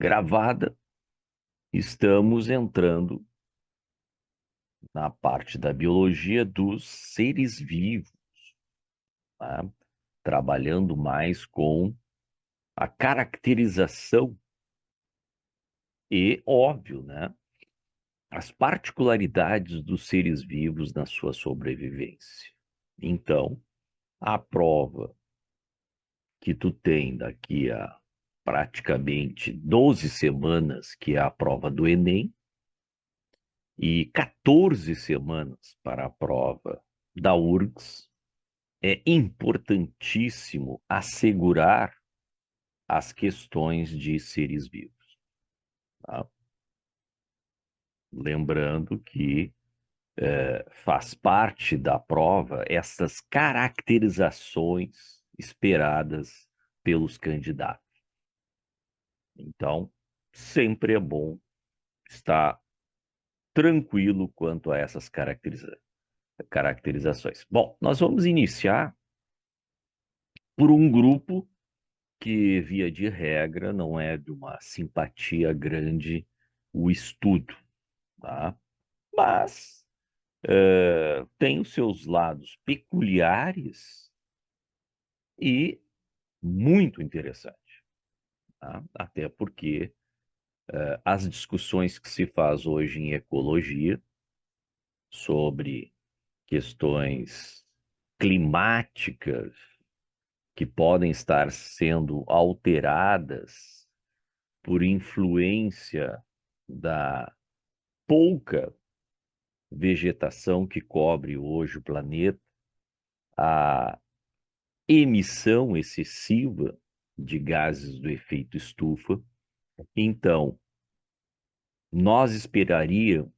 gravada, estamos entrando na parte da biologia dos seres vivos, tá? Trabalhando mais com a caracterização e, óbvio, né, as particularidades dos seres vivos na sua sobrevivência. Então, a prova que tu tem daqui a praticamente 12 semanas, que é a prova do Enem, e 14 semanas para a prova da URGS, é importantíssimo assegurar as questões de seres vivos, tá? Lembrando que faz parte da prova essas caracterizações esperadas pelos candidatos. Então, sempre é bom estar tranquilo quanto a essas caracterizações. Bom, nós vamos iniciar por um grupo que, via de regra, não é de uma simpatia grande o estudo, tá? Mas tem os seus lados peculiares e muito interessante, tá? Até porque as discussões que se faz hoje em ecologia sobre questões climáticas que podem estar sendo alteradas por influência da pouca vegetação que cobre hoje o planeta, a emissão excessiva de gases do efeito estufa. Então, nós esperaríamos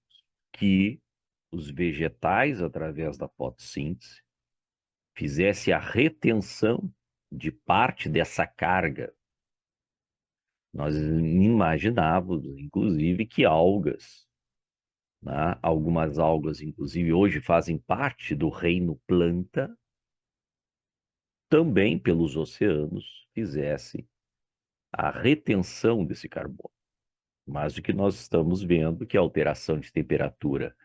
que os vegetais, através da fotossíntese, fizesse a retenção de parte dessa carga. Nós imaginávamos, inclusive, que algas, né, algumas algas, inclusive, hoje fazem parte do reino planta, também pelos oceanos fizesse a retenção desse carbono. Mas o que nós estamos vendo é que a alteração de temperatura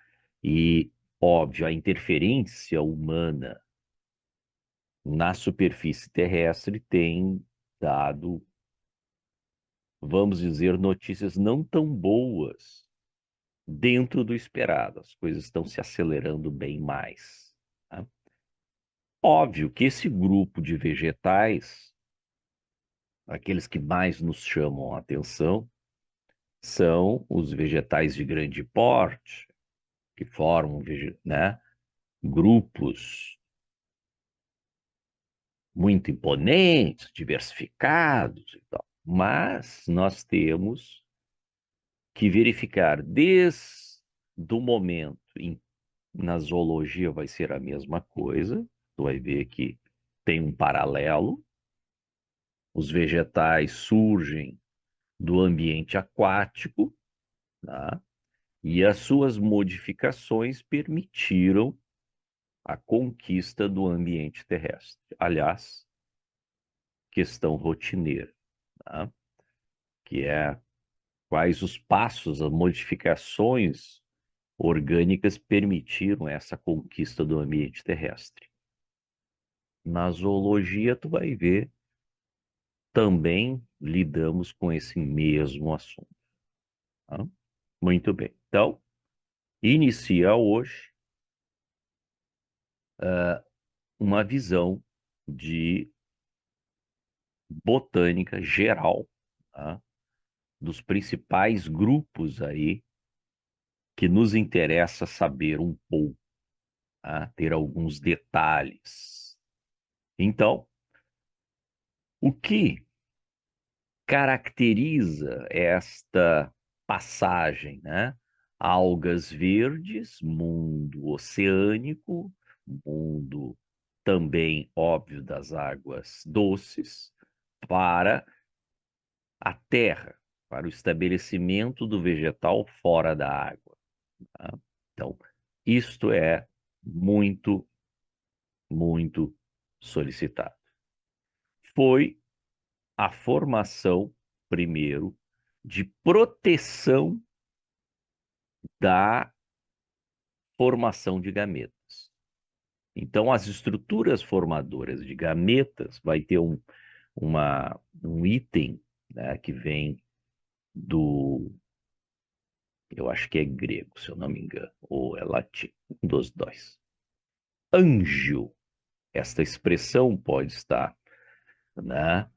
e, óbvio, a interferência humana na superfície terrestre tem dado, vamos dizer, notícias não tão boas dentro do esperado. As coisas estão se acelerando bem mais, tá? Óbvio que esse grupo de vegetais, aqueles que mais nos chamam a atenção, são os vegetais de grande porte, que formam, né, grupos muito imponentes, diversificados e tal. Mas nós temos que verificar desde o momento na zoologia vai ser a mesma coisa, tu vai ver que tem um paralelo, os vegetais surgem do ambiente aquático, tá? E as suas modificações permitiram a conquista do ambiente terrestre. Aliás, questão rotineira, tá? Que é quais os passos, as modificações orgânicas permitiram essa conquista do ambiente terrestre. Na zoologia, tu vai ver, também lidamos com esse mesmo assunto, tá? Muito bem. Então, inicia hoje uma visão de botânica geral, tá? Dos principais grupos aí que nos interessa saber um pouco, tá? Ter alguns detalhes. Então, o que caracteriza esta passagem, né? Algas verdes, mundo oceânico, mundo também, óbvio, das águas doces, para a terra, para o estabelecimento do vegetal fora da água, tá? Então, isto é muito, muito solicitado. Foi a formação, primeiro, de proteção da formação de gametas. Então, as estruturas formadoras de gametas vai ter um item, né, que vem eu acho que é grego, se eu não me engano, ou é latim, um dos dois. Ângio. Esta expressão pode estar, né,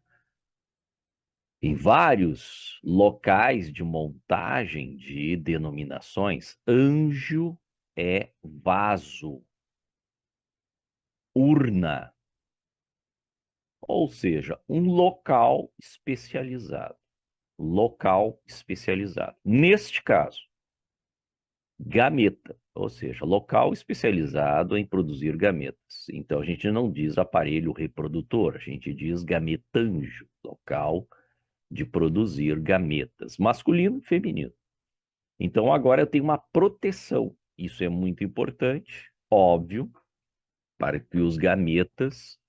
em vários locais de montagem de denominações. Ângio é vaso, urna, ou seja, um local especializado. Local especializado. Neste caso, gameta, ou seja, local especializado em produzir gametas. Então a gente não diz aparelho reprodutor, a gente diz gametanjo, local de produzir gametas, masculino e feminino. Então agora eu tenho uma proteção. Isso é muito importante, óbvio, para que os gametas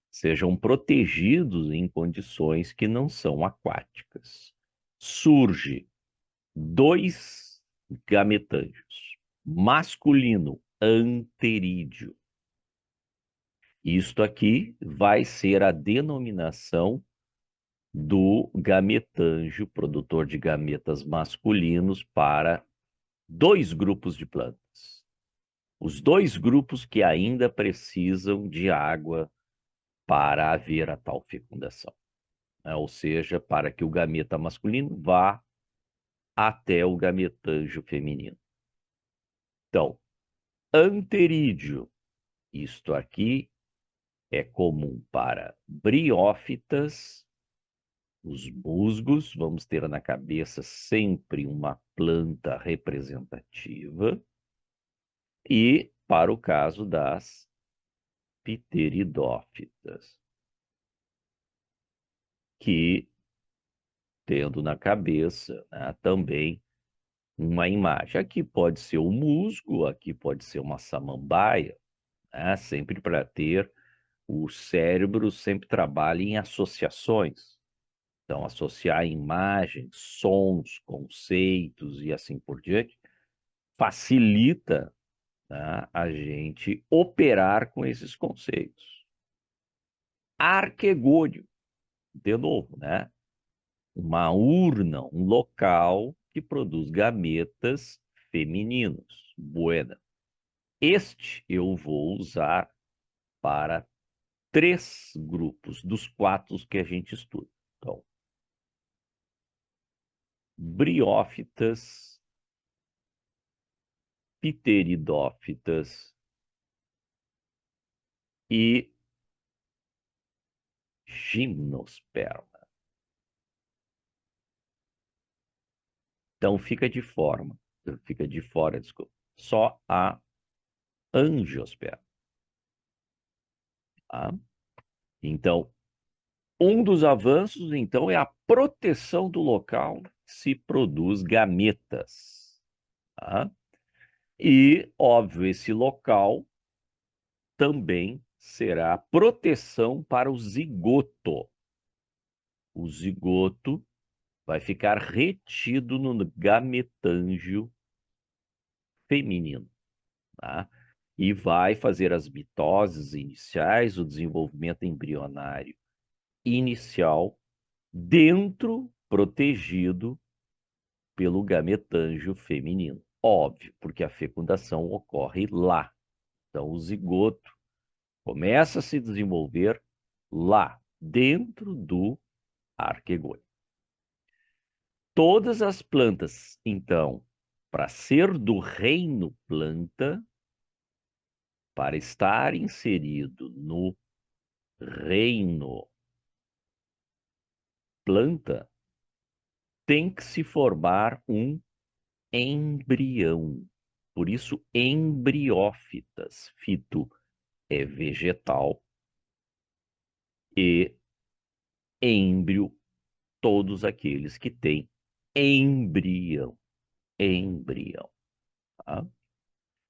sejam protegidos em condições que não são aquáticas. Surge dois gametângios. Masculino, anterídeo. Isto aqui vai ser a denominação do gametângio, produtor de gametas masculinos, para dois grupos de plantas. Os dois grupos que ainda precisam de água para haver a tal fecundação, né? Ou seja, para que o gameta masculino vá até o gametângio feminino. Então, anterídeo, isto aqui é comum para briófitas, os musgos, vamos ter na cabeça sempre uma planta representativa, e para o caso das pteridófitas, que tendo na cabeça, né, também uma imagem. Aqui pode ser um musgo, aqui pode ser uma samambaia, né, sempre para ter o cérebro sempre trabalha em associações. Então, associar imagens, sons, conceitos e assim por diante, facilita, né, a gente operar com esses conceitos. Arquegônio, de novo, né? Uma urna, um local que produz gametas femininos. Buena. Este eu vou usar para três grupos dos quatro que a gente estuda. Então, briófitas, pteridófitas e gimnosperma. Então fica de fora, desculpa, só a angiosperma. Tá? Então, um dos avanços, então, é a proteção do local que se produz gametas. Tá? E, óbvio, esse local também será proteção para o zigoto. O zigoto vai ficar retido no gametângio feminino, tá? E vai fazer as mitoses iniciais, o desenvolvimento embrionário inicial, dentro, protegido pelo gametângio feminino. Óbvio, porque a fecundação ocorre lá. Então, o zigoto começa a se desenvolver lá, dentro do arquegônio. Todas as plantas, então, para ser do reino planta, para estar inserido no reino planta, tem que se formar um embrião. Por isso, embriófitas. Fito é vegetal e êmbrio, todos aqueles que têm embrião. Embrião. Tá?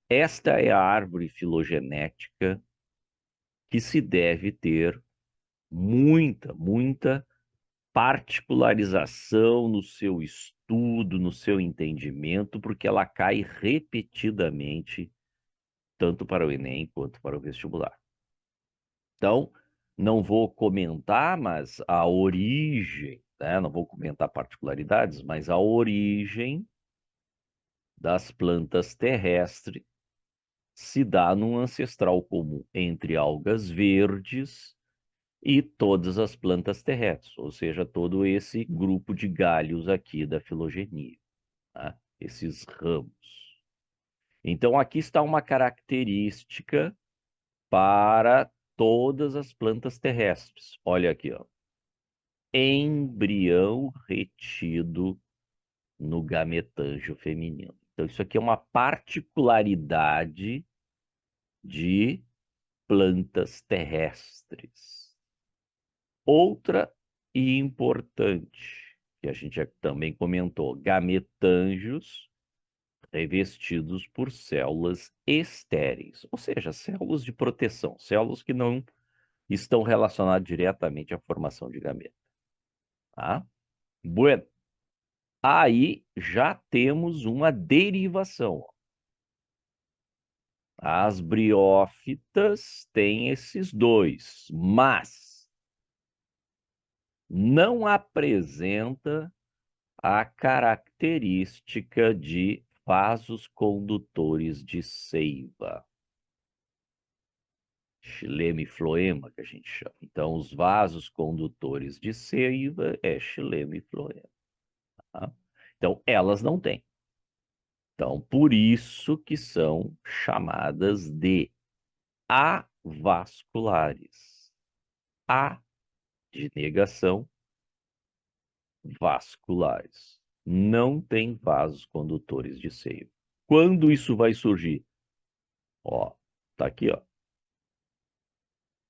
Esta é a árvore filogenética que se deve ter muita particularização no seu estudo, no seu entendimento, porque ela cai repetidamente, tanto para o Enem quanto para o vestibular. Então, não vou comentar, mas a origem, né? Não vou comentar particularidades, mas a origem das plantas terrestres se dá num ancestral comum entre algas verdes e todas as plantas terrestres, ou seja, todo esse grupo de galhos aqui da filogenia, tá? Esses ramos. Então, aqui está uma característica para todas as plantas terrestres. Olha aqui, ó. Embrião retido no gametângio feminino. Então, isso aqui é uma particularidade de plantas terrestres. Outra e importante, que a gente já também comentou, gametângios revestidos por células estéreis, ou seja, células de proteção, células que não estão relacionadas diretamente à formação de gameta. Tá? Bueno, aí já temos uma derivação. As briófitas têm esses dois, mas não apresenta a característica de vasos condutores de seiva. Xilema e floema, que a gente chama. Então, os vasos condutores de seiva é xilema e floema. Tá? Então, elas não têm. Então, por isso que são chamadas de avasculares. A de negação, vasculares. Não tem vasos condutores de seiva. Quando isso vai surgir? Ó, tá aqui, ó.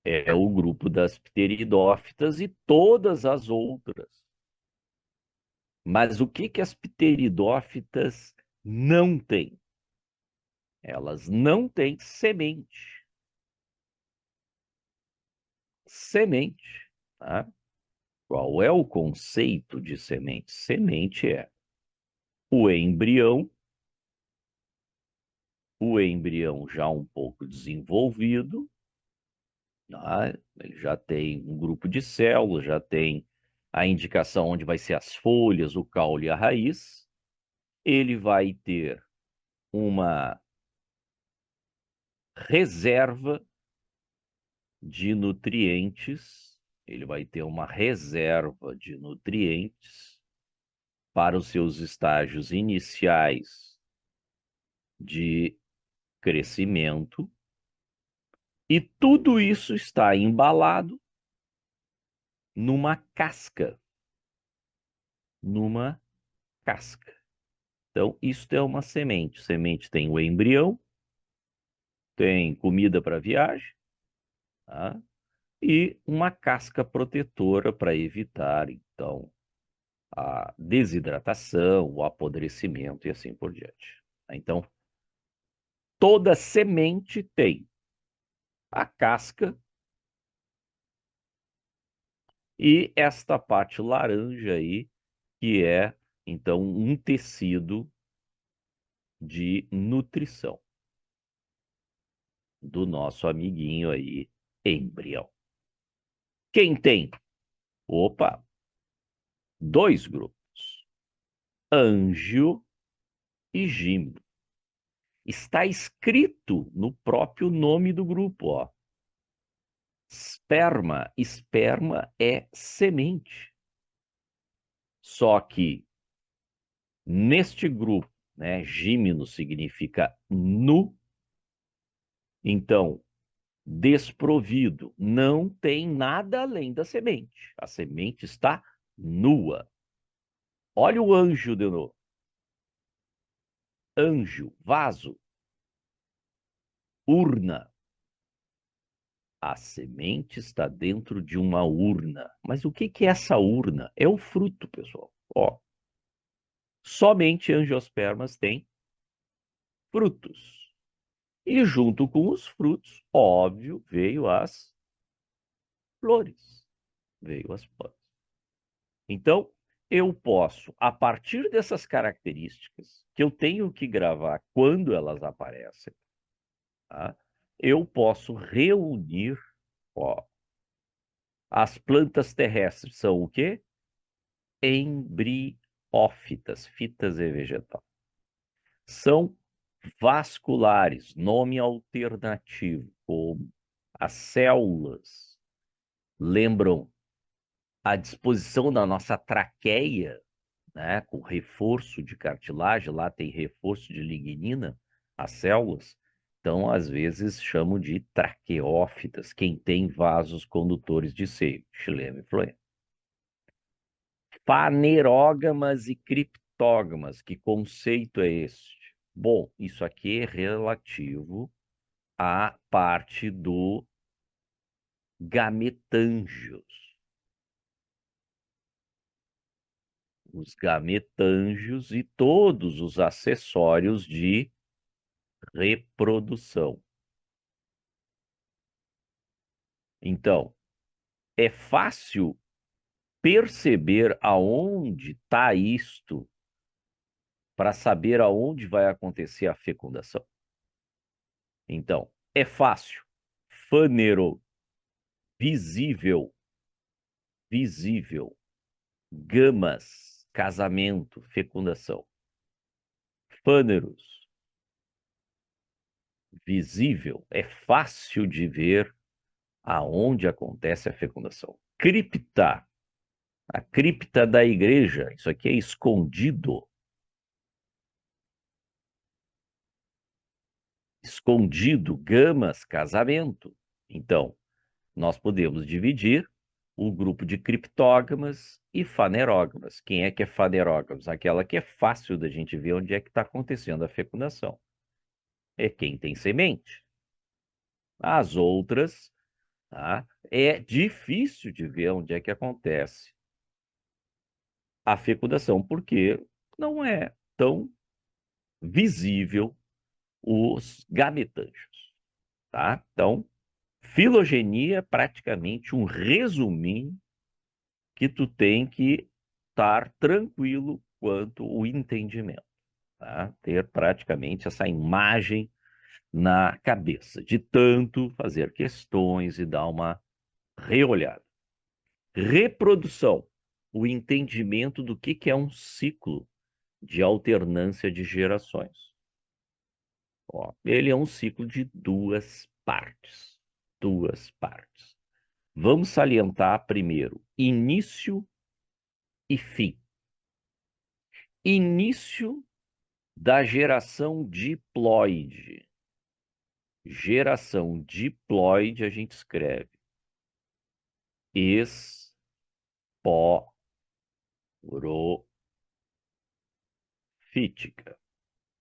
É o grupo das pteridófitas e todas as outras. Mas o que que as pteridófitas não têm? Elas não têm semente. Semente, tá? Qual é o conceito de semente? Semente é o embrião já um pouco desenvolvido, tá? Ele já tem um grupo de células, já tem a indicação onde vai ser as folhas, o caule e a raiz. Ele vai ter uma reserva de nutrientes, ele vai ter uma reserva de nutrientes para os seus estágios iniciais de crescimento, e tudo isso está embalado numa casca, numa casca. Então, isso é uma semente. Semente tem o embrião, tem comida para viagem, tá? E uma casca protetora para evitar, então, a desidratação, o apodrecimento e assim por diante. Então, toda semente tem a casca e esta parte laranja aí, que é, então, um tecido de nutrição do nosso amiguinho aí, embrião. Quem tem? Opa, dois grupos, ângio e gímeo. Está escrito no próprio nome do grupo, ó. Esperma. Esperma é semente. Só que neste grupo, né, gímeno significa nu, então desprovido, não tem nada além da semente. A semente está nua. Olha o ângio de novo. Ângio, vaso, urna. A semente está dentro de uma urna. Mas o que que é essa urna? É o fruto, pessoal. Ó, somente angiospermas têm frutos. E junto com os frutos, óbvio, veio as flores. Veio as flores. Então, eu posso, a partir dessas características, que eu tenho que gravar quando elas aparecem, tá? Eu posso reunir, ó, as plantas terrestres são o quê? Embriófitas, fitas e vegetal. São vasculares, nome alternativo, como as células lembram a disposição da nossa traqueia, né, com reforço de cartilagem, lá tem reforço de lignina, as células. Então, às vezes, chamam de traqueófitas, quem tem vasos condutores de seio, xilema e floema. Fanerógamas e criptógamas, que conceito é este? Bom, isso aqui é relativo à parte do gametângios. Os gametângios e todos os acessórios de reprodução. Então, é fácil perceber aonde está isto para saber aonde vai acontecer a fecundação. Então, é fácil. Fanero, visível, visível. Gamas, casamento, fecundação. Fâneros, visível, é fácil de ver aonde acontece a fecundação. Cripta, a cripta da igreja, isso aqui é escondido. Escondido, gamas, casamento. Então, nós podemos dividir o grupo de criptógamas e fanerógamas. Quem é que é fanerógamas? Aquela que é fácil da gente ver onde é que está acontecendo a fecundação. É quem tem semente. As outras, tá? É difícil de ver onde é que acontece a fecundação, porque não é tão visível os gametângios, tá? Então, filogenia é praticamente um resuminho que tu tem que estar tranquilo quanto o entendimento, tá? Ter praticamente essa imagem na cabeça, de tanto fazer questões e dar uma reolhada. Reprodução, o entendimento do que é um ciclo de alternância de gerações. Ó, ele é um ciclo de duas partes. Duas partes. Vamos salientar primeiro início e fim. Início da geração diploide. Geração diploide a gente escreve esporofítica.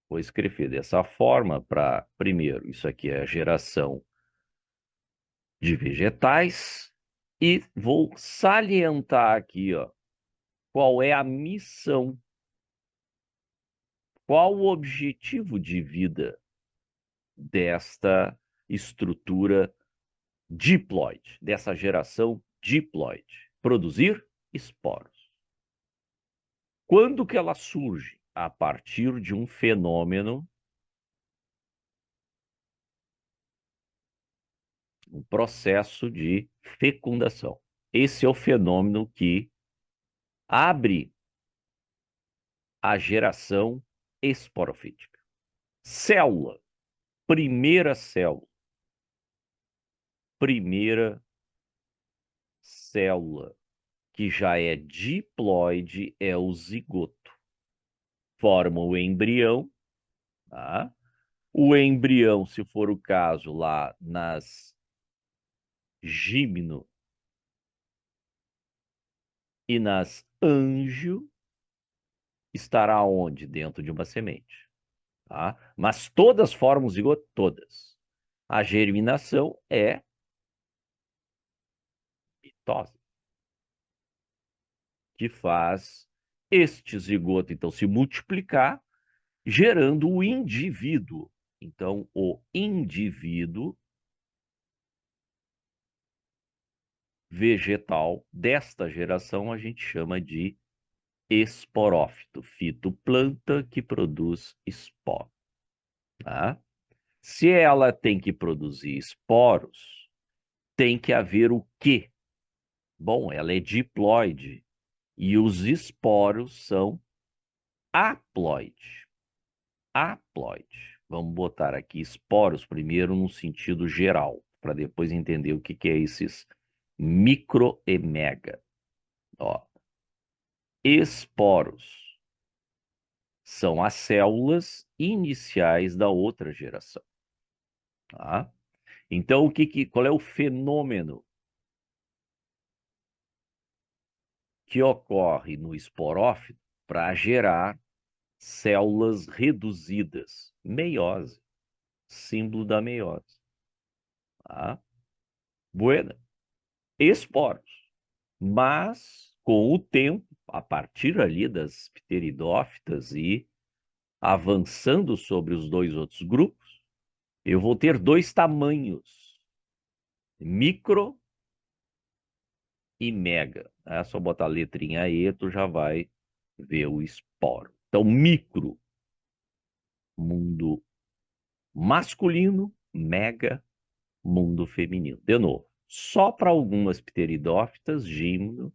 Vou escrever dessa forma para, primeiro, isso aqui é a geração de vegetais, e vou salientar aqui, ó, qual é a missão, qual o objetivo de vida desta estrutura diploide, dessa geração diploide: produzir esporos. Quando que ela surge? A partir de um fenômeno, um processo de fecundação. Esse é o fenômeno que abre a geração esporofítica. Célula, primeira célula. Primeira célula que já é diploide é o zigoto. Forma o embrião, tá? O embrião, se for o caso, lá nas gímeno e nas ângio, estará onde? Dentro de uma semente, tá? Mas todas formam o zigoto, todas. A germinação é mitose, que faz este zigoto, então, se multiplicar, gerando o indivíduo. Então, o indivíduo vegetal desta geração a gente chama de esporófito, fitoplanta que produz esporo, tá? Se ela tem que produzir esporos, tem que haver o quê? Bom, ela é diploide e os esporos são haploide. Haploide. Vamos botar aqui esporos primeiro no sentido geral, para depois entender o que que é esses micro e mega. Ó, esporos são as células iniciais da outra geração, tá? Então, qual é o fenômeno que ocorre no esporófito para gerar células reduzidas? Meiose, símbolo da meiose, tá? Bueno, esporos. Mas, com o tempo, a partir ali das pteridófitas e avançando sobre os dois outros grupos, eu vou ter dois tamanhos, micro e mega. É só botar a letrinha E, tu já vai ver o esporo. Então, micro, mundo masculino, mega, mundo feminino. De novo, só para algumas pteridófitas, gímno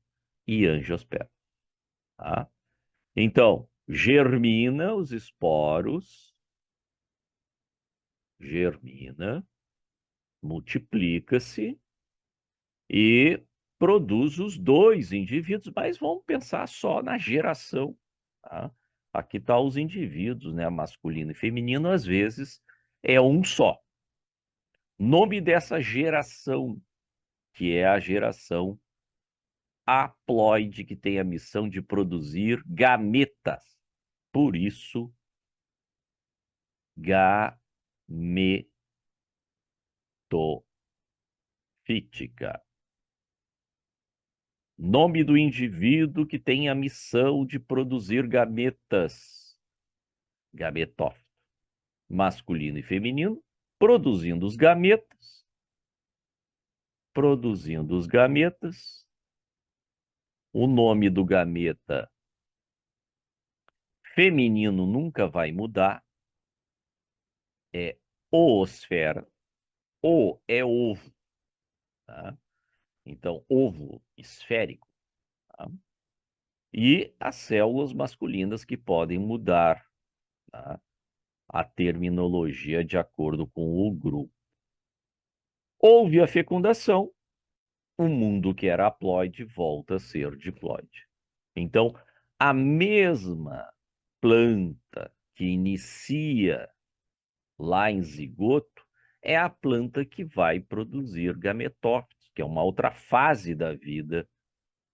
e angiosperma, tá? Então, germina os esporos, germina, multiplica-se e produz os dois indivíduos, mas vamos pensar só na geração, tá? Aqui está os indivíduos, né? Masculino e feminino, às vezes é um só. Nome dessa geração, que é a geração haploide, que tem a missão de produzir gametas. Por isso, gametofítica. Nome do indivíduo que tem a missão de produzir gametas. Gametófito. Masculino e feminino, produzindo os gametas. Produzindo os gametas. O nome do gameta feminino nunca vai mudar. É oosfera. O é ovo, tá? Então, ovo esférico, tá? E as células masculinas que podem mudar, tá? A terminologia de acordo com o grupo. Houve a fecundação, o mundo que era haploide volta a ser diploide. Então, a mesma planta que inicia lá em zigoto é a planta que vai produzir gametófitos, que é uma outra fase da vida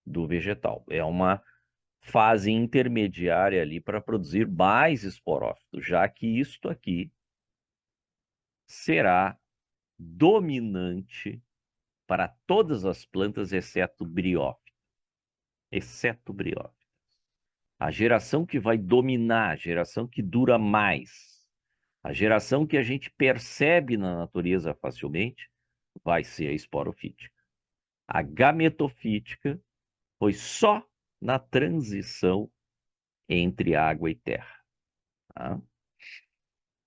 do vegetal. É uma fase intermediária ali para produzir mais esporófitos, já que isto aqui será dominante para todas as plantas, exceto briófitas. Exceto briófitas. A geração que vai dominar, a geração que dura mais, a geração que a gente percebe na natureza facilmente, vai ser a esporofítica. A gametofítica foi só na transição entre água e terra, tá?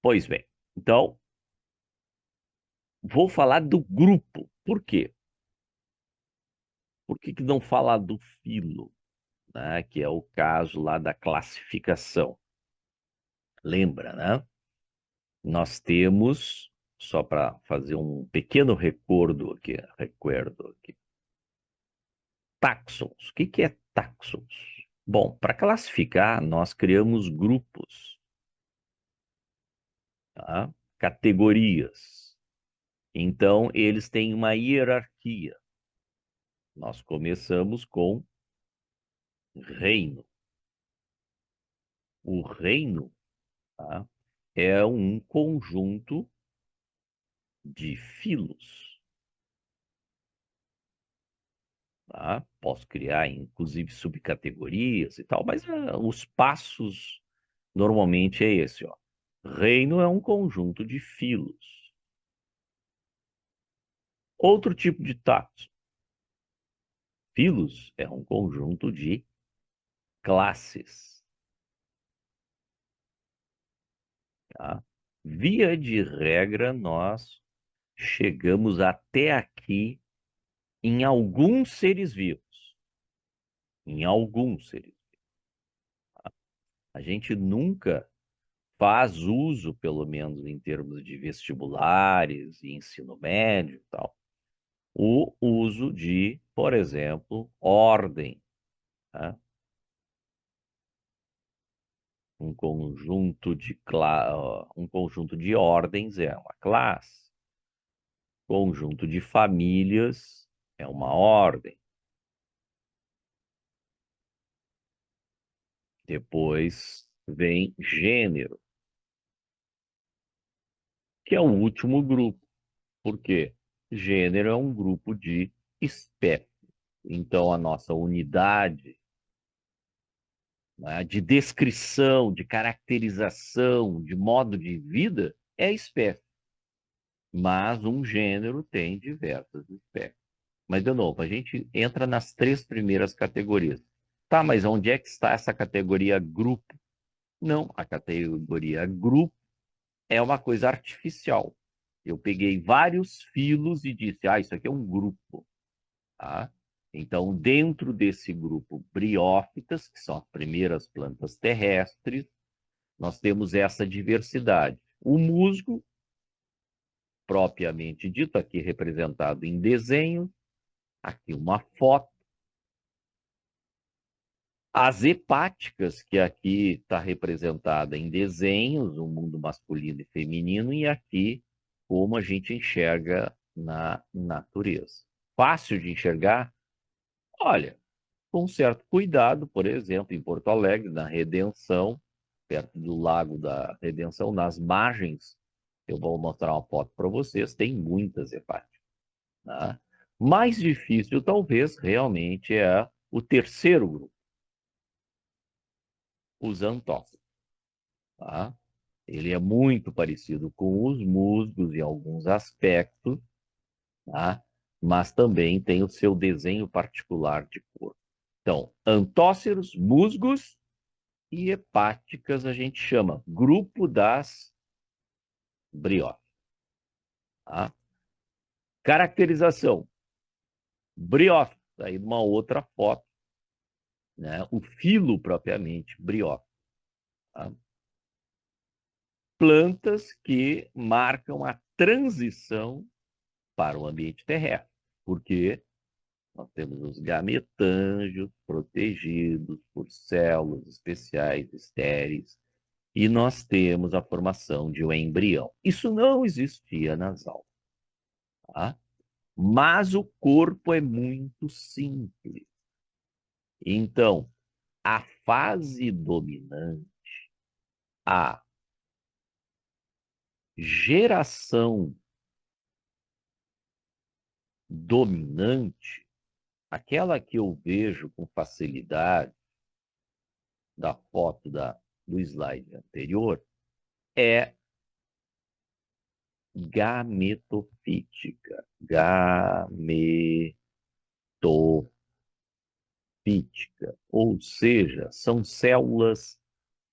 Pois bem, então, vou falar do grupo. Por quê? Por que que não falar do filo, né? Que é o caso lá da classificação. Lembra, né? Nós temos, só para fazer um pequeno recuerdo aqui, táxons. O que que é táxons? Bom, para classificar, nós criamos grupos, tá? Categorias. Então, eles têm uma hierarquia. Nós começamos com reino. O reino, tá? É um conjunto de filos, tá? Posso criar, inclusive, subcategorias e tal, mas os passos normalmente é esse, ó. Reino é um conjunto de filos. Outro tipo de táxon, Filos é um conjunto de classes, tá? Via de regra, nós chegamos até aqui em alguns seres vivos. Em alguns seres. A gente nunca faz uso, pelo menos em termos de vestibulares e ensino médio e tal, o uso de, por exemplo, ordem, tá? Um conjunto de ordens é uma classe, conjunto de famílias é uma ordem. Depois vem gênero, que é o último grupo. Por quê? Gênero é um grupo de espécies. Então, a nossa unidade, né, de descrição, de caracterização, de modo de vida é a espécie. Mas um gênero tem diversas espécies. Mas, de novo, a gente entra nas três primeiras categorias. Tá, mas onde é que está essa categoria grupo? Não, a categoria grupo é uma coisa artificial. Eu peguei vários filos e disse, isso aqui é um grupo. Tá? Então, dentro desse grupo briófitas, que são as primeiras plantas terrestres, nós temos essa diversidade. O musgo, propriamente dito, aqui representado em desenho, aqui uma foto. As hepáticas, que aqui está representada em desenhos, o mundo masculino e feminino, e aqui como a gente enxerga na natureza. Fácil de enxergar? Olha, com certo cuidado, por exemplo, em Porto Alegre, na Redenção, perto do Lago da Redenção, nas margens, eu vou mostrar uma foto para vocês, tem muitas hepáticas. Tá? Mais difícil, talvez, realmente é o terceiro grupo, os antócitos. Tá? Ele é muito parecido com os musgos em alguns aspectos, tá? Mas também tem o seu desenho particular de cor. Então, antóceros, musgos e hepáticas a gente chama grupo das briófitas. Tá? Caracterização. Briófitas, aí numa outra foto, né? O filo propriamente, briófita. Tá? Plantas que marcam a transição para o ambiente terrestre. Porque nós temos os gametângios protegidos por células especiais estéreis e nós temos a formação de um embrião. Isso não existia nas aulas, tá? Mas o corpo é muito simples. Então, a fase dominante, a geração dominante, aquela que eu vejo com facilidade da foto do slide anterior, é gametofítica. Gametofítica. Ou seja, são células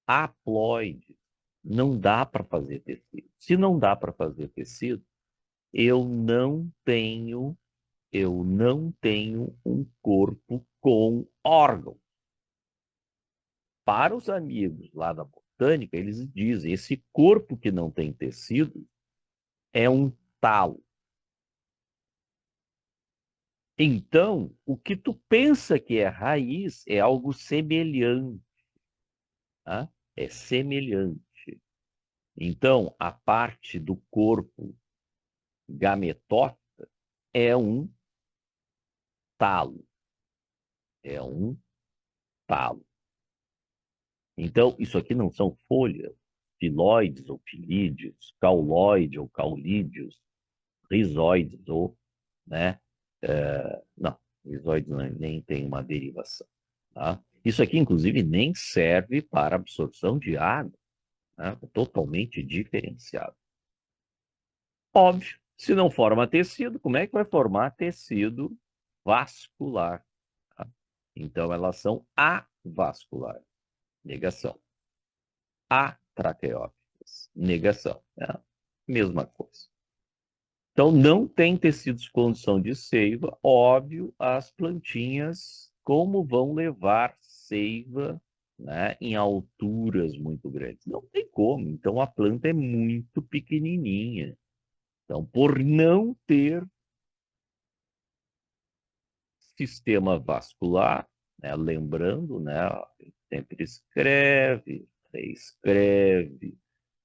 haploides. Não dá para fazer tecido. Se não dá para fazer tecido, eu não tenho, eu não tenho um corpo com órgãos. Para os amigos lá da botânica, eles dizem, esse corpo que não tem tecido é um talo. Então, o que tu pensa que é raiz é algo semelhante, tá? É semelhante. Então, a parte do corpo gametófita é um talo. É um talo. Então, isso aqui não são folhas, filóides ou pilídeos, cauloide ou caulídeos, rizoides ou, né? Não, rizoides nem tem uma derivação, tá? Isso aqui, inclusive, nem serve para absorção de água, né? Totalmente diferenciado. Óbvio, se não forma tecido, como é que vai formar tecido vascular? Então, elas são avasculares. Negação. Atraqueófitas. Negação. É a mesma coisa. Então, não tem tecidos de condução de seiva. Óbvio, as plantinhas, como vão levar seiva, né, em alturas muito grandes? Não tem como. Então, a planta é muito pequenininha. Então, por não ter sistema vascular, né, lembrando, né, sempre escreve, reescreve,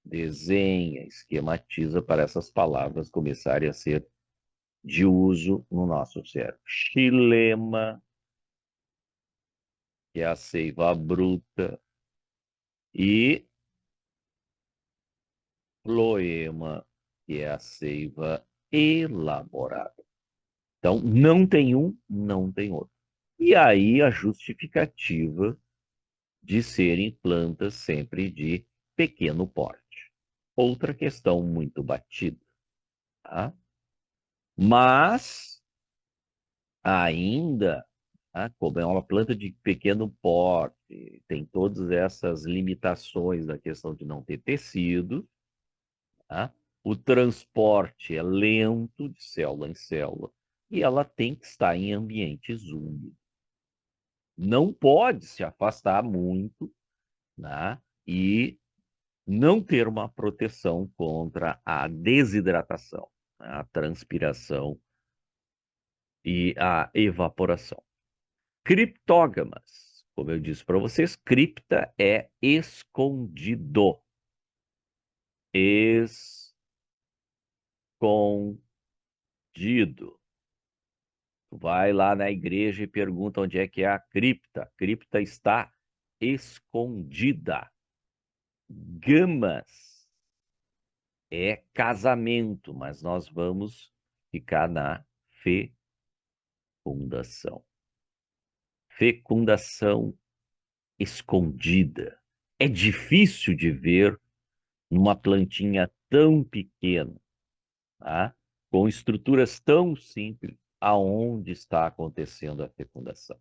desenha, esquematiza para essas palavras começarem a ser de uso no nosso cérebro. Xilema, que é a seiva bruta, e floema, que é a seiva elaborada. Então, não tem um, não tem outro. E aí a justificativa de serem plantas sempre de pequeno porte. Outra questão muito batida, tá? Mas ainda, tá? Como é uma planta de pequeno porte, tem todas essas limitações da questão de não ter tecido, tá? O transporte é lento de célula em célula e ela tem que estar em ambientes úmidos. Não pode se afastar muito, né? E não ter uma proteção contra a desidratação, né? A transpiração e a evaporação. Criptógamas, como eu disse para vocês, cripta é escondido. Escondido. Vai lá na igreja e pergunta onde é que é a cripta. A cripta está escondida. Gamas é casamento, mas nós vamos ficar na fecundação. Fecundação escondida. É difícil de ver numa plantinha tão pequena, tá? Com estruturas tão simples, aonde está acontecendo a fecundação,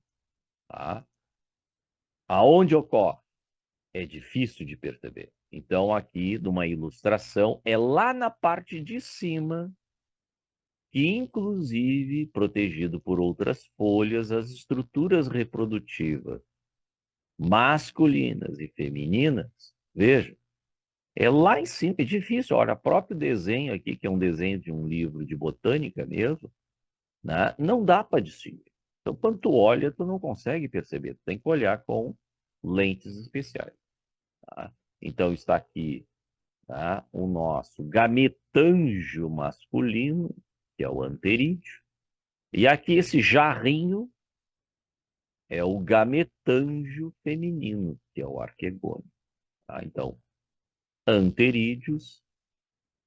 tá? Aonde ocorre? É difícil de perceber. Então, aqui, numa ilustração, é lá na parte de cima, que inclusive, protegido por outras folhas, as estruturas reprodutivas masculinas e femininas, veja, é lá em cima, é difícil. Olha, o próprio desenho aqui, que é um desenho de um livro de botânica mesmo, né? Não dá para distinguir. Então, quando tu olha, tu não consegue perceber. Tu tem que olhar com lentes especiais. Tá? Então, está aqui, tá, o nosso gametângio masculino, que é o anterídeo. E aqui esse jarrinho é o gametângio feminino, que é o arquegônio. Tá? Então, anterídeos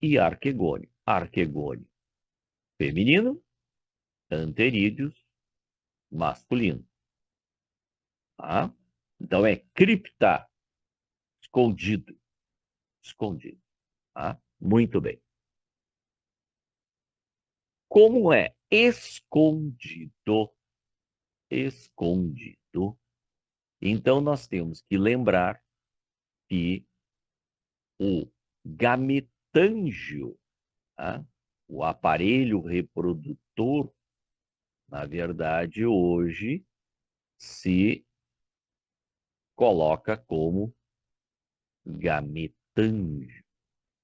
e arquegônio. Arquegônio feminino, anterídeos masculino. Tá? Então é cripta, escondido, escondido. Tá? Muito bem. Como é escondido, escondido, então nós temos que lembrar que o gametângio, tá? O aparelho reprodutor, na verdade, hoje se coloca como gametângio,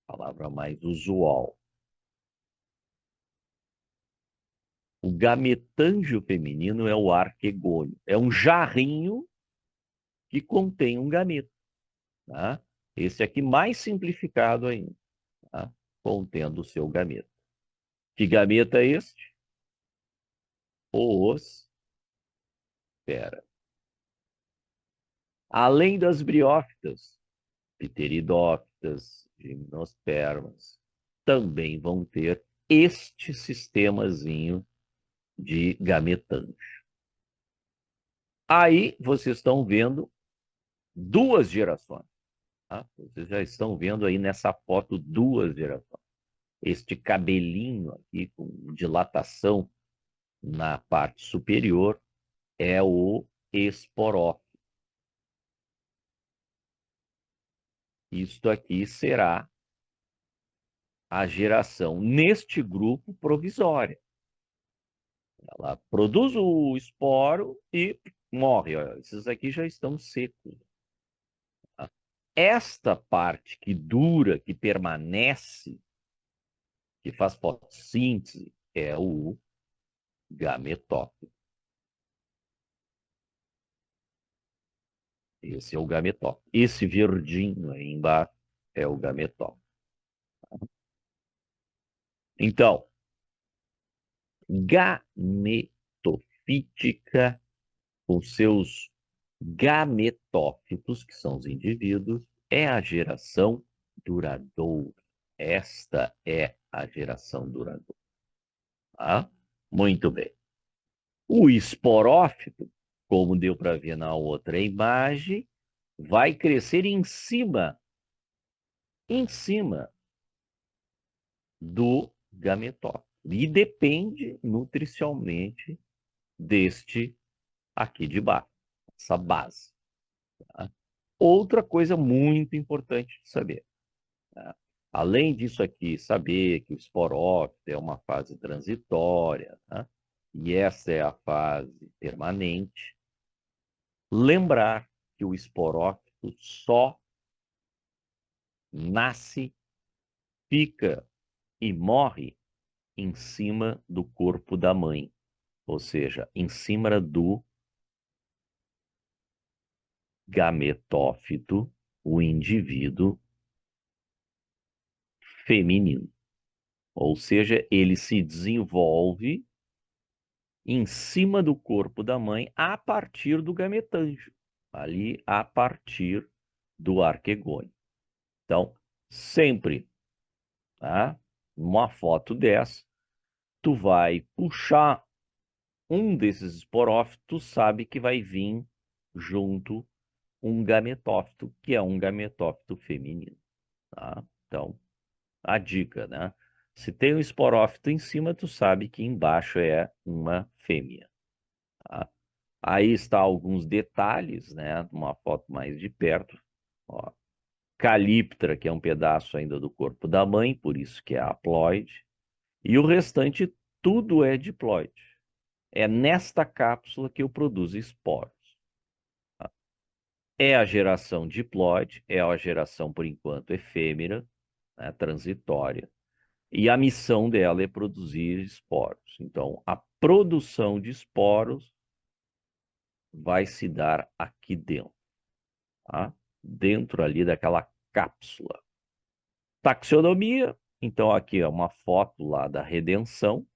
palavra mais usual. O gametângio feminino é o arquegônio, é um jarrinho que contém um gameta, tá? Esse aqui mais simplificado ainda, tá? Contendo o seu gameta. Que gameta é este? Espera. Além das briófitas, pteridófitas, gimnospermas, também vão ter este sistemazinho de gametângio. Aí vocês estão vendo duas gerações. Tá? Vocês já estão vendo aí nessa foto duas gerações. Este cabelinho aqui com dilatação na parte superior é o esporófito. Isto aqui será a geração neste grupo provisória. Ela produz o esporo e morre. Olha, esses aqui já estão secos. Tá? Esta parte que dura, que permanece, que faz fotossíntese, é o gametófito. Esse é o gametófito. Esse verdinho aí embaixo é o gametófito. Então, gametofítica, com seus gametófitos, que são os indivíduos, é a geração duradoura. Esta é a geração duradoura. Tá? Muito bem. O esporófito, como deu para ver na outra imagem, vai crescer em cima do gametófito. E depende nutricionalmente deste aqui de baixo, essa base. Tá? Outra coisa muito importante de saber. Tá? Além disso aqui, saber que o esporófito é uma fase transitória, tá? E essa é a fase permanente. Lembrar que o esporófito só nasce, fica e morre em cima do corpo da mãe, ou seja, em cima do gametófito, o indivíduo feminino. Ou seja, ele se desenvolve em cima do corpo da mãe a partir do gametângio, ali a partir do arquegônio. Então, sempre, tá? Numa foto dessa, tu vai puxar um desses esporófitos, tu sabe que vai vir junto um gametófito, que é um gametófito feminino, tá? Então, a dica, né? Se tem um esporófito em cima, tu sabe que embaixo é uma fêmea, tá? Aí está alguns detalhes, né? Uma foto mais de perto. Ó, calíptra, que é um pedaço ainda do corpo da mãe, por isso que é haploide. E o restante tudo é diploide. É nesta cápsula que eu produzo esporos. Tá? É a geração diploide, é a geração, por enquanto, efêmera, né? Transitória. E a missão dela é produzir esporos. Então, a produção de esporos vai se dar aqui dentro, tá? Dentro ali daquela cápsula. Taxonomia, então aqui é uma foto lá da Redenção,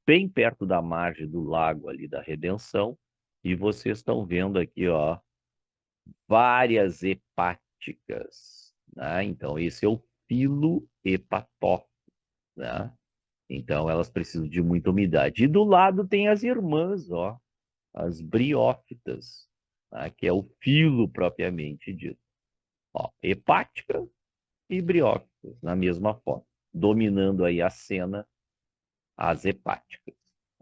bem perto da margem do lago ali da Redenção, e vocês estão vendo aqui, ó, várias hepáticas, né? Então esse é o filo hepatófito, né? Então elas precisam de muita umidade. E do lado tem as irmãs, ó, as briófitas, tá? Que é o filo propriamente dito. Ó, hepática e briófitas na mesma foto, dominando aí a cena as hepáticas.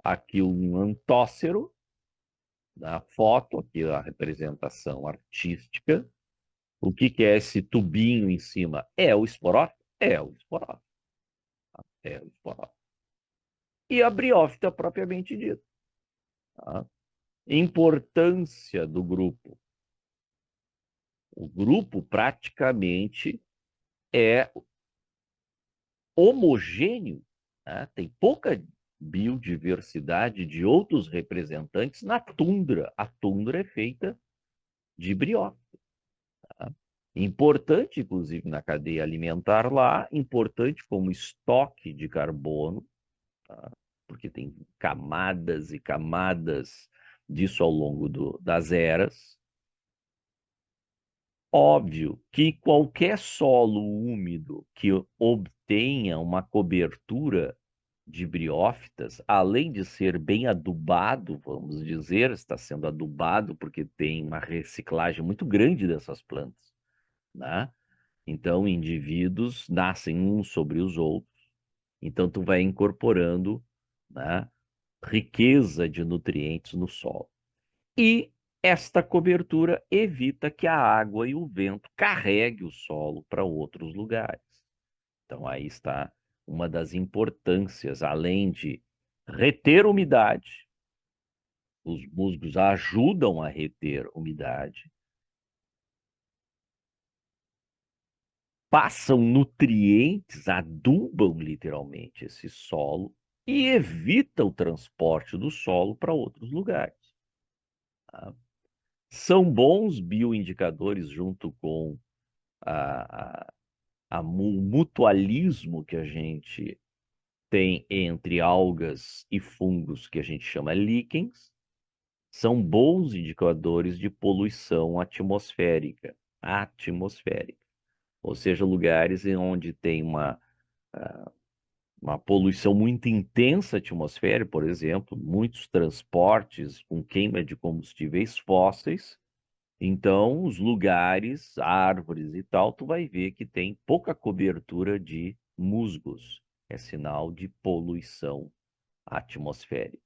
Aqui um antócero na foto, aqui a representação artística. O que que é esse tubinho em cima? É o esporófito? É o esporófito. É o esporófito. E a briófita propriamente dita. Tá? Importância do grupo. O grupo praticamente é homogêneo, né? Tem pouca biodiversidade de outros representantes na tundra. A tundra é feita de briófita. Tá? Importante, inclusive, na cadeia alimentar lá, importante como estoque de carbono, tá? Porque tem camadas e camadas disso ao longo das eras. Óbvio que qualquer solo úmido que obtenha uma cobertura de briófitas, além de ser bem adubado, vamos dizer, está sendo adubado porque tem uma reciclagem muito grande dessas plantas, né? Então, indivíduos nascem uns sobre os outros, então tu vai incorporando, né, riqueza de nutrientes no solo. E esta cobertura evita que a água e o vento carregue o solo para outros lugares. Então, aí está uma das importâncias, além de reter umidade, os musgos ajudam a reter umidade, passam nutrientes, adubam literalmente esse solo e evita o transporte do solo para outros lugares. Tá? São bons bioindicadores junto com a, o mutualismo que a gente tem entre algas e fungos, que a gente chama líquens, são bons indicadores de poluição atmosférica, ou seja, lugares em onde tem uma poluição muito intensa atmosférica, por exemplo, muitos transportes com queima de combustíveis fósseis. Então, os lugares, árvores e tal, tu vai ver que tem pouca cobertura de musgos. É sinal de poluição atmosférica.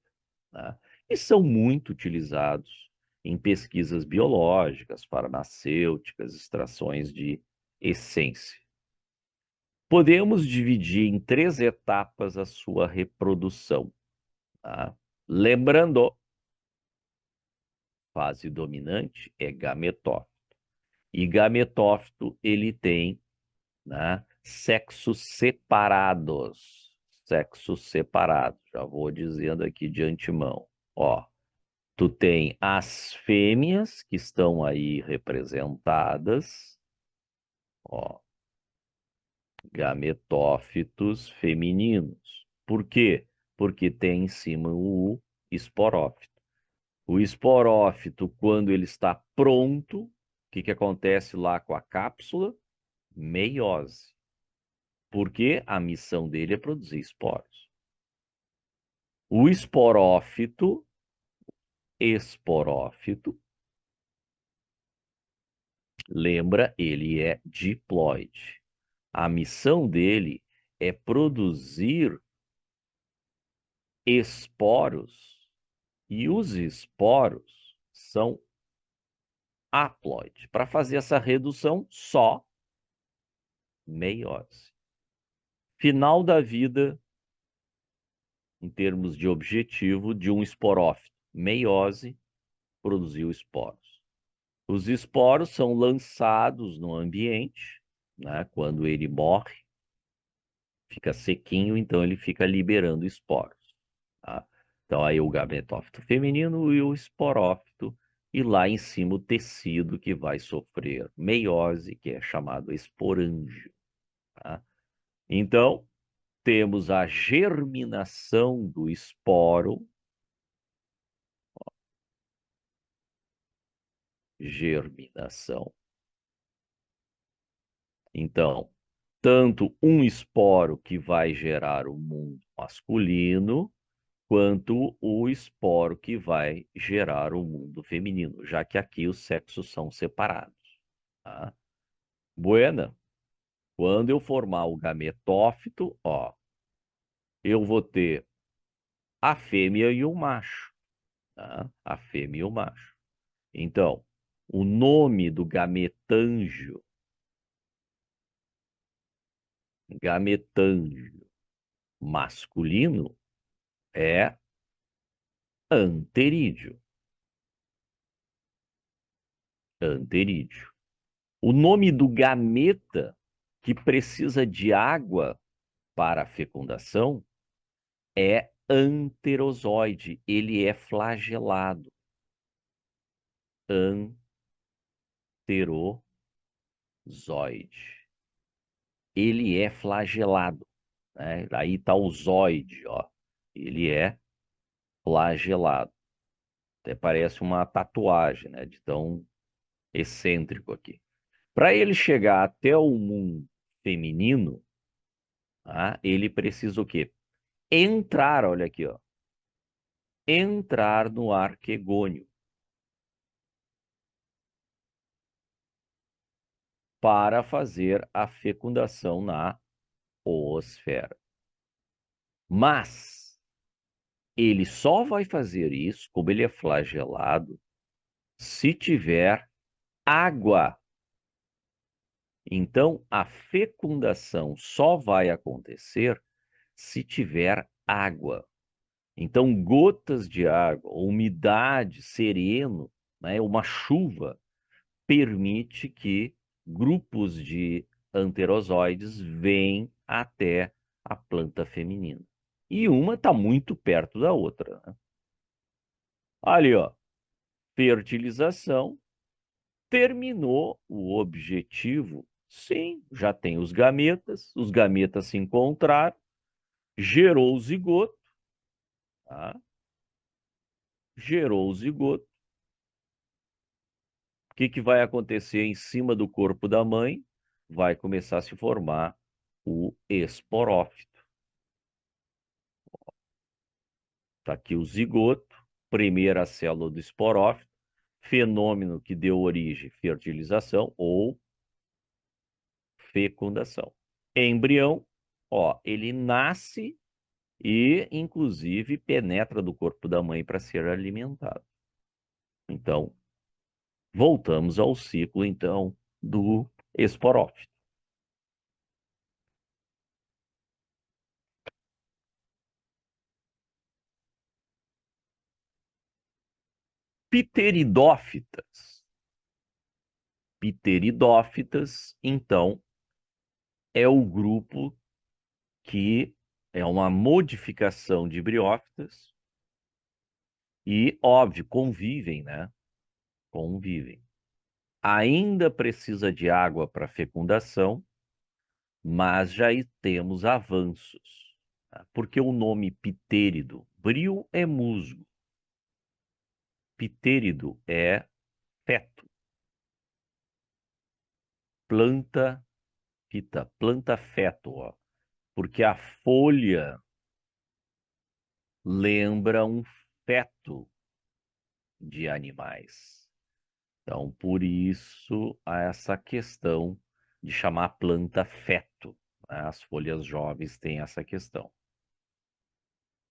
Tá? E são muito utilizados em pesquisas biológicas, farmacêuticas, extrações de essência. Podemos dividir em 3 etapas a sua reprodução. Tá? Lembrando, fase dominante é gametófito. E gametófito, ele tem, né, sexos separados. Sexos separados. Já vou dizendo aqui de antemão. Ó, tu tem as fêmeas que estão aí representadas. Ó, gametófitos femininos. Por quê? Porque tem em cima o esporófito. O esporófito, quando ele está pronto, o que que acontece lá com a cápsula? Meiose. Porque a missão dele é produzir esporos. O esporófito, lembra, ele é diploide. A missão dele é produzir esporos, e os esporos são haploide. Para fazer essa redução, só meiose. Final da vida, em termos de objetivo, de um esporófito. Meiose, produziu esporos. Os esporos são lançados no ambiente, né? Quando ele morre, fica sequinho, então ele fica liberando esporos. Tá? Então aí o gametófito feminino e o esporófito, e lá em cima o tecido que vai sofrer meiose, que é chamado esporângio. Tá? Então, temos a germinação do esporo, germinação. Então, tanto um esporo que vai gerar o mundo masculino, quanto o esporo que vai gerar o mundo feminino, já que aqui os sexos são separados. Tá? Buena, quando eu formar o gametófito, ó, eu vou ter a fêmea e o macho. Tá? A fêmea e o macho. Então, o nome do gametângio masculino é anterídeo. Anterídeo. O nome do gameta que precisa de água para a fecundação é anterozoide. Ele é flagelado. Anterozoide. Ele é flagelado. Né? Aí está o zoide, ó. Ele é flagelado. Até parece uma tatuagem, né? De tão excêntrico aqui. Para ele chegar até o mundo feminino, tá? Ele precisa o quê? Entrar, olha aqui, ó. Entrar no arquegônio para fazer a fecundação na oosfera. Mas ele só vai fazer isso, como ele é flagelado, se tiver água. Então, a fecundação só vai acontecer se tiver água. Então, gotas de água, umidade, sereno, né, uma chuva, permite que grupos de anterozoides venham até a planta feminina. E uma está muito perto da outra, né? Ali, ó, fertilização, terminou o objetivo. Sim, já tem os gametas se encontraram, gerou o zigoto, tá? Gerou o zigoto. O que que vai acontecer em cima do corpo da mãe? Vai começar a se formar o esporófito. Está aqui o zigoto, primeira célula do esporófito, fenômeno que deu origem à fertilização ou fecundação. Embrião, ó, ele nasce e, inclusive, penetra do corpo da mãe para ser alimentado. Então, voltamos ao ciclo, então, do esporófito. Pteridófitas. Pteridófitas, então, é o grupo que é uma modificação de briófitas e, óbvio, convivem, né? Convivem. Ainda precisa de água para fecundação, mas já temos avanços. Tá? Porque o nome ptérido, brio é musgo, ptérido é feto, planta, fita, planta feto, ó, porque a folha lembra um feto de animais. Então, por isso, há essa questão de chamar a planta feto, né? As folhas jovens têm essa questão.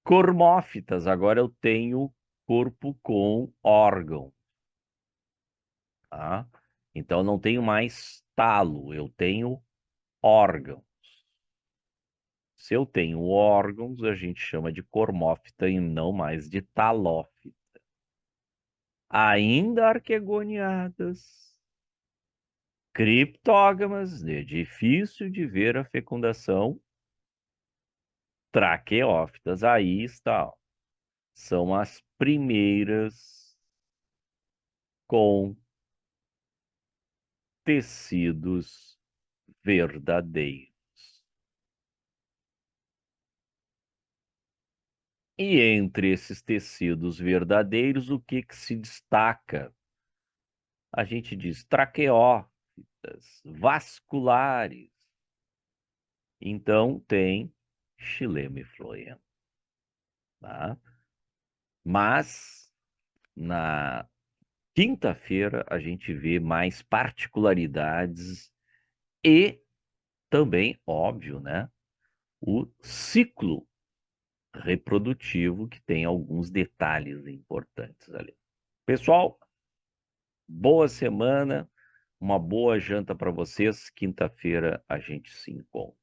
Cormófitas, agora eu tenho corpo com órgão, tá? Então, eu não tenho mais talo, eu tenho órgãos. Se eu tenho órgãos, a gente chama de cormófita e não mais de talófita. Ainda arquegoniadas, criptógamas, é difícil de ver a fecundação, traqueófitas, aí está, ó. São as primeiras com tecidos verdadeiros. E entre esses tecidos verdadeiros, o que que se destaca? A gente diz traqueófitas, vasculares. Então, tem xilema e floema, tá? Mas, na quinta-feira, a gente vê mais particularidades e também, óbvio, né? O ciclo reprodutivo, que tem alguns detalhes importantes ali. Pessoal, boa semana, uma boa janta para vocês. Quinta-feira a gente se encontra.